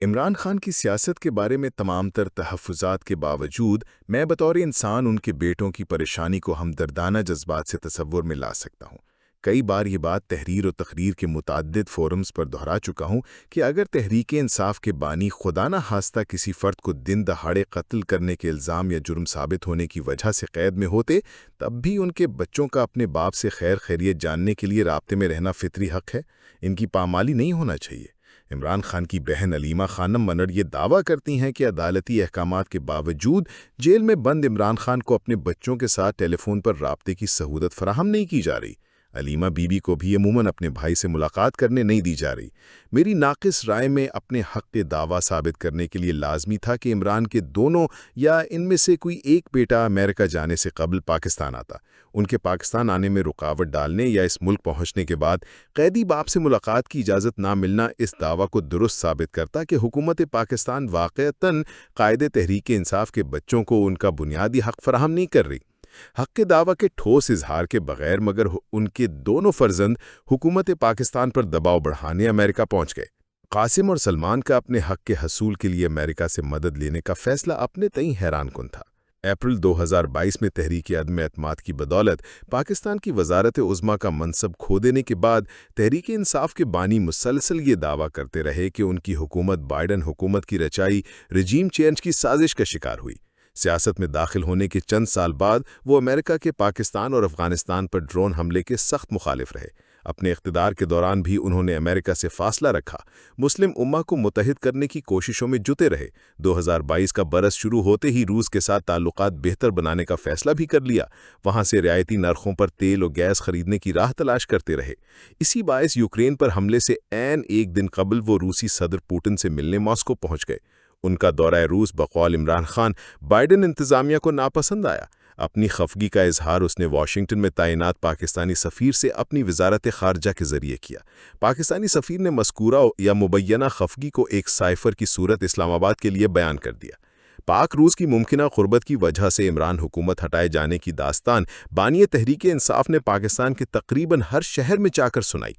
عمران خان کی سیاست کے بارے میں تمام تر تحفظات کے باوجود میں بطور انسان ان کے بیٹوں کی پریشانی کو ہمدردانہ جذبات سے تصور میں لا سکتا ہوں۔ کئی بار یہ بات تحریر و تقریر کے متعدد فورمز پر دہرا چکا ہوں کہ اگر تحریک انصاف کے بانی خدا نہ خواستہ کسی فرد کو دن دہاڑے قتل کرنے کے الزام یا جرم ثابت ہونے کی وجہ سے قید میں ہوتے، تب بھی ان کے بچوں کا اپنے باپ سے خیر خیریت جاننے کے لیے رابطے میں رہنا فطری حق ہے، ان کی پامالی نہیں ہونا چاہیے۔ عمران خان کی بہن علیمہ خانم منر یہ دعویٰ کرتی ہیں کہ عدالتی احکامات کے باوجود جیل میں بند عمران خان کو اپنے بچوں کے ساتھ ٹیلی فون پر رابطے کی سہولت فراہم نہیں کی جا رہی۔ علیمہ بی بی کو بھی عموماً اپنے بھائی سے ملاقات کرنے نہیں دی جا رہی۔ میری ناقص رائے میں اپنے حق کے دعویٰ ثابت کرنے کے لیے لازمی تھا کہ عمران کے دونوں یا ان میں سے کوئی ایک بیٹا امریکہ جانے سے قبل پاکستان آتا۔ ان کے پاکستان آنے میں رکاوٹ ڈالنے یا اس ملک پہنچنے کے بعد قیدی باپ سے ملاقات کی اجازت نہ ملنا اس دعویٰ کو درست ثابت کرتا کہ حکومت پاکستان واقعتاً قائد تحریک انصاف کے بچوں کو ان کا بنیادی حق فراہم نہیں کر رہی۔ حق کے دعویٰ کے ٹھوس اظہار کے بغیر مگر ان کے دونوں فرزند حکومت پاکستان پر دباؤ بڑھانے امریکہ پہنچ گئے۔ قاسم اور سلمان کا اپنے حق کے حصول کے لیے امریکہ سے مدد لینے کا فیصلہ اپنے تئیں حیران کن تھا۔ اپریل 2022 میں تحریک عدم اعتماد کی بدولت پاکستان کی وزارت عظمیٰ کا منصب کھو دینے کے بعد تحریک انصاف کے بانی مسلسل یہ دعویٰ کرتے رہے کہ ان کی حکومت بائیڈن حکومت کی رچائی رجیم چینج کی سازش کا شکار ہوئی۔ سیاست میں داخل ہونے کے چند سال بعد وہ امریکہ کے پاکستان اور افغانستان پر ڈرون حملے کے سخت مخالف رہے۔ اپنے اقتدار کے دوران بھی انہوں نے امریکہ سے فاصلہ رکھا، مسلم امہ کو متحد کرنے کی کوششوں میں جٹے رہے۔ 2022 کا برس شروع ہوتے ہی روس کے ساتھ تعلقات بہتر بنانے کا فیصلہ بھی کر لیا، وہاں سے رعایتی نرخوں پر تیل اور گیس خریدنے کی راہ تلاش کرتے رہے۔ اسی باعث یوکرین پر حملے سے عین ایک دن قبل وہ روسی صدر پوٹن سے ملنے ماسکو پہنچ گئے۔ ان کا دورہ روس بقول عمران خان بائیڈن انتظامیہ کو ناپسند آیا۔ اپنی خفگی کا اظہار اس نے واشنگٹن میں تعینات پاکستانی سفیر سے اپنی وزارت خارجہ کے ذریعے کیا۔ پاکستانی سفیر نے مذکورہ یا مبینہ خفگی کو ایک سائفر کی صورت اسلام آباد کے لیے بیان کر دیا۔ پاک روس کی ممکنہ قربت کی وجہ سے عمران حکومت ہٹائے جانے کی داستان بانی تحریک انصاف نے پاکستان کے تقریباً ہر شہر میں جا کر سنائی۔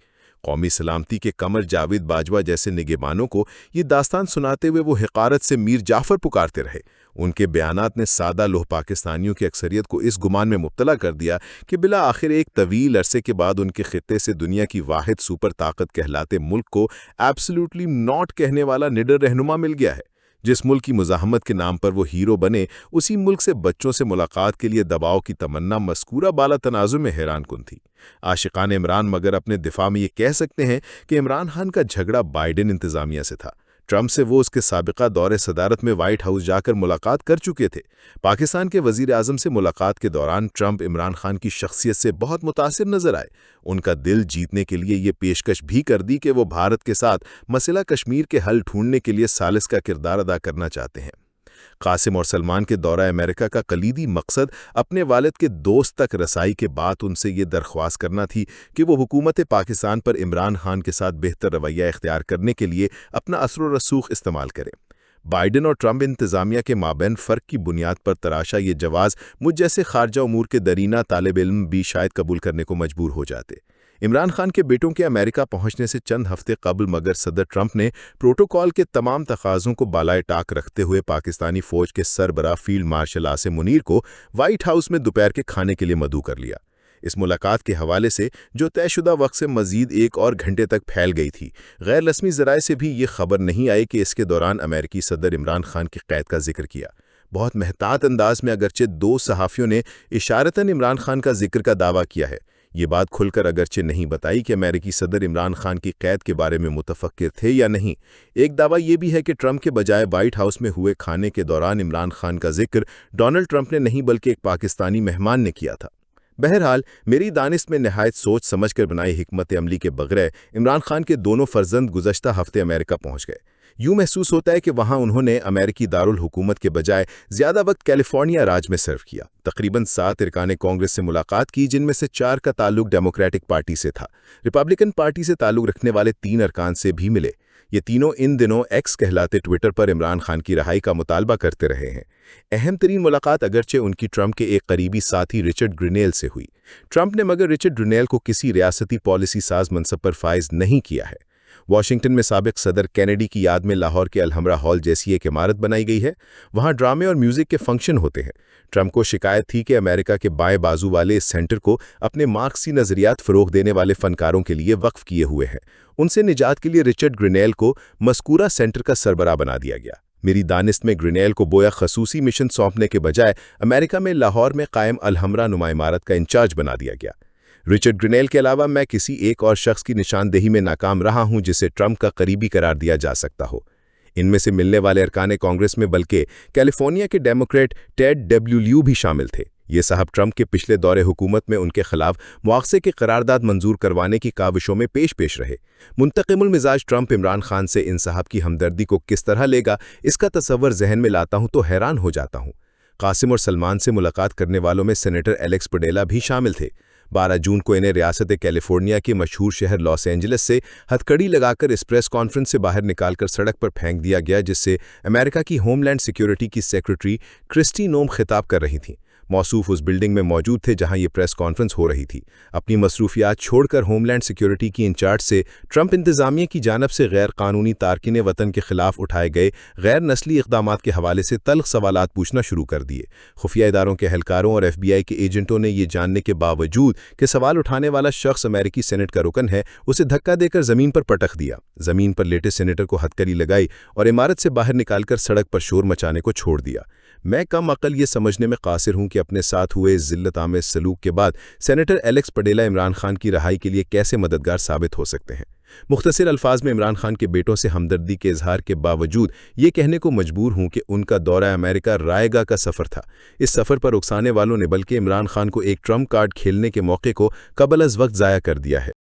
قومی سلامتی کے قمر جاوید باجوہ جیسے نگہبانوں کو یہ داستان سناتے ہوئے وہ حقارت سے میر جعفر پکارتے رہے۔ ان کے بیانات نے سادہ لوح پاکستانیوں کی اکثریت کو اس گمان میں مبتلا کر دیا کہ بالآخر ایک طویل عرصے کے بعد ان کے خطے سے دنیا کی واحد سپر طاقت کہلاتے ملک کو ایبسلیوٹلی ناٹ کہنے والا نڈر رہنما مل گیا ہے۔ جس ملک کی مزاحمت کے نام پر وہ ہیرو بنے، اسی ملک سے بچوں سے ملاقات کے لیے دباؤ کی تمنا مذکورہ بالا تناظر میں حیران کن تھی۔ عاشقان عمران مگر اپنے دفاع میں یہ کہہ سکتے ہیں کہ عمران خان کا جھگڑا بائیڈن انتظامیہ سے تھا۔ ٹرمپ سے وہ اس کے سابقہ دور صدارت میں وائٹ ہاؤس جا کر ملاقات کر چکے تھے۔ پاکستان کے وزیر اعظم سے ملاقات کے دوران ٹرمپ عمران خان کی شخصیت سے بہت متاثر نظر آئے۔ ان کا دل جیتنے کے لیے یہ پیشکش بھی کر دی کہ وہ بھارت کے ساتھ مسئلہ کشمیر کے حل ڈھونڈنے کے لیے ثالث کا کردار ادا کرنا چاہتے ہیں۔ قاسم اور سلمان کے دورہ امریکہ کا کلیدی مقصد اپنے والد کے دوست تک رسائی کے بعد ان سے یہ درخواست کرنا تھی کہ وہ حکومت پاکستان پر عمران خان کے ساتھ بہتر رویہ اختیار کرنے کے لیے اپنا اثر و رسوخ استعمال کریں۔ بائیڈن اور ٹرمپ انتظامیہ کے مابین فرق کی بنیاد پر تراشا یہ جواز مجھ جیسے خارجہ امور کے درینہ طالب علم بھی شاید قبول کرنے کو مجبور ہو جاتے۔ عمران خان کے بیٹوں کے امریکہ پہنچنے سے چند ہفتے قبل مگر صدر ٹرمپ نے پروٹوکول کے تمام تقاضوں کو بالائے طاق رکھتے ہوئے پاکستانی فوج کے سربراہ فیلڈ مارشل عاصم منیر کو وائٹ ہاؤس میں دوپہر کے کھانے کے لیے مدعو کر لیا۔ اس ملاقات کے حوالے سے جو طے شدہ وقت سے مزید ایک اور گھنٹے تک پھیل گئی تھی، غیر رسمی ذرائع سے بھی یہ خبر نہیں آئی کہ اس کے دوران امریکی صدر عمران خان کی قید کا ذکر کیا۔ بہت محتاط انداز میں اگرچہ دو صحافیوں نے اشارتاً عمران خان کا ذکر کا دعویٰ کیا ہے، یہ بات کھل کر اگرچہ نہیں بتائی کہ امریکی صدر عمران خان کی قید کے بارے میں متفکر تھے یا نہیں۔ ایک دعویٰ یہ بھی ہے کہ ٹرمپ کے بجائے وائٹ ہاؤس میں ہوئے کھانے کے دوران عمران خان کا ذکر ڈونلڈ ٹرمپ نے نہیں بلکہ ایک پاکستانی مہمان نے کیا تھا۔ بہرحال میری دانست میں نہایت سوچ سمجھ کر بنائی حکمت عملی کے بغیر عمران خان کے دونوں فرزند گزشتہ ہفتے امریکہ پہنچ گئے۔ یوں محسوس ہوتا ہے کہ وہاں انہوں نے امریکی دارالحکومت کے بجائے زیادہ وقت کیلیفورنیا راج میں صرف کیا۔ تقریباً 7 ارکان کانگریس سے ملاقات کی، جن میں سے 4 کا تعلق ڈیموکریٹک پارٹی سے تھا۔ ریپبلکن پارٹی سے تعلق رکھنے والے 3 ارکان سے بھی ملے۔ یہ تینوں ان دنوں ایکس کہلاتے ٹویٹر پر عمران خان کی رہائی کا مطالبہ کرتے رہے ہیں۔ اہم ترین ملاقات اگرچہ ان کی ٹرمپ کے ایک قریبی ساتھی رچرڈ گرینیل سے ہوئی۔ ٹرمپ نے مگر رچرڈ گرینیل کو کسی ریاستی پالیسی ساز منصب پر فائز نہیں کیا ہے۔ واشنگٹن میں سابق صدر کینیڈی کی یاد میں لاہور کے الحمرا ہال جیسی ایک عمارت بنائی گئی ہے۔ وہاں ڈرامے اور میوزک کے فنکشن ہوتے ہیں۔ ٹرمپ کو شکایت تھی کہ امریکہ کے بائیں بازو والے اس سینٹر کو اپنے مارکسی نظریات فروغ دینے والے فنکاروں کے لیے وقف کیے ہوئے ہیں۔ ان سے نجات کے لیے رچرڈ گرینیل کو مذکورہ سینٹر کا سربراہ بنا دیا گیا۔ میری دانست میں گرینیل کو گویا خصوصی مشن سونپنے کے بجائے امریکہ میں لاہور میں قائم الحمرا نما عمارت کا انچارج بنا دیا گیا۔ رچرڈ گرینیل کے علاوہ میں کسی ایک اور شخص کی نشاندہی میں ناکام رہا ہوں جسے ٹرمپ کا قریبی قرار دیا جا سکتا ہو۔ ان میں سے ملنے والے ارکان کانگریس میں بلکہ کیلیفورنیا کے ڈیموکریٹ ٹیڈ ڈبلیو بھی شامل تھے۔ یہ صاحب ٹرمپ کے پچھلے دور حکومت میں ان کے خلاف مواخذے کی قرارداد منظور کروانے کی کاوشوں میں پیش رہے۔ منتقم المزاج ٹرمپ عمران خان سے ان صاحب کی ہمدردی کو کس طرح لے گا، اس کا تصور ذہن میں لاتا ہوں تو حیران ہو جاتا ہوں۔ قاسم اور سلمان سے ملاقات کرنے والوں میں سینیٹر ایلیکس پڈیلا بھی شامل تھے۔ 12 جون کو انہیں ریاست کیلیفورنیا کے مشہور شہر لاس اینجلس سے ہتھکڑی لگا کر اس پریس کانفرنس سے باہر نکال کر سڑک پر پھینک دیا گیا، جس سے امریکہ کی ہوم لینڈ سیکیورٹی کی سیکرٹری کرسٹی نوم خطاب کر رہی تھیں۔ موصوف اس بلڈنگ میں موجود تھے جہاں یہ پریس کانفرنس ہو رہی تھی۔ اپنی مصروفیات چھوڑ کر ہوم لینڈ سیکیورٹی کی انچارج سے ٹرمپ انتظامیہ کی جانب سے غیر قانونی تارکین وطن کے خلاف اٹھائے گئے غیر نسلی اقدامات کے حوالے سے تلخ سوالات پوچھنا شروع کر دیے۔ خفیہ اداروں کے اہلکاروں اور FBI کے ایجنٹوں نے یہ جاننے کے باوجود کہ سوال اٹھانے والا شخص امریکی سینٹ کا رکن ہے، اسے دھکا دے کر زمین پر پٹخ دیا۔ زمین پر لیٹے سینیٹر کو ہتھکڑی لگائی اور عمارت سے باہر نکال کر سڑک پر شور مچانے کو چھوڑ دیا۔ میں کم عقل یہ سمجھنے میں قاصر ہوں کہ اپنے ساتھ ہوئے ذلت آمیز سلوک کے بعد سینیٹر ایلیکس پڈیلا عمران خان کی رہائی کے لیے کیسے مددگار ثابت ہو سکتے ہیں۔ مختصر الفاظ میں عمران خان کے بیٹوں سے ہمدردی کے اظہار کے باوجود یہ کہنے کو مجبور ہوں کہ ان کا دورہ امریکہ رائے گاہ کا سفر تھا۔ اس سفر پر اکسانے والوں نے بلکہ عمران خان کو ایک ٹرمپ کارڈ کھیلنے کے موقع کو قبل از وقت ضائع کر دیا ہے۔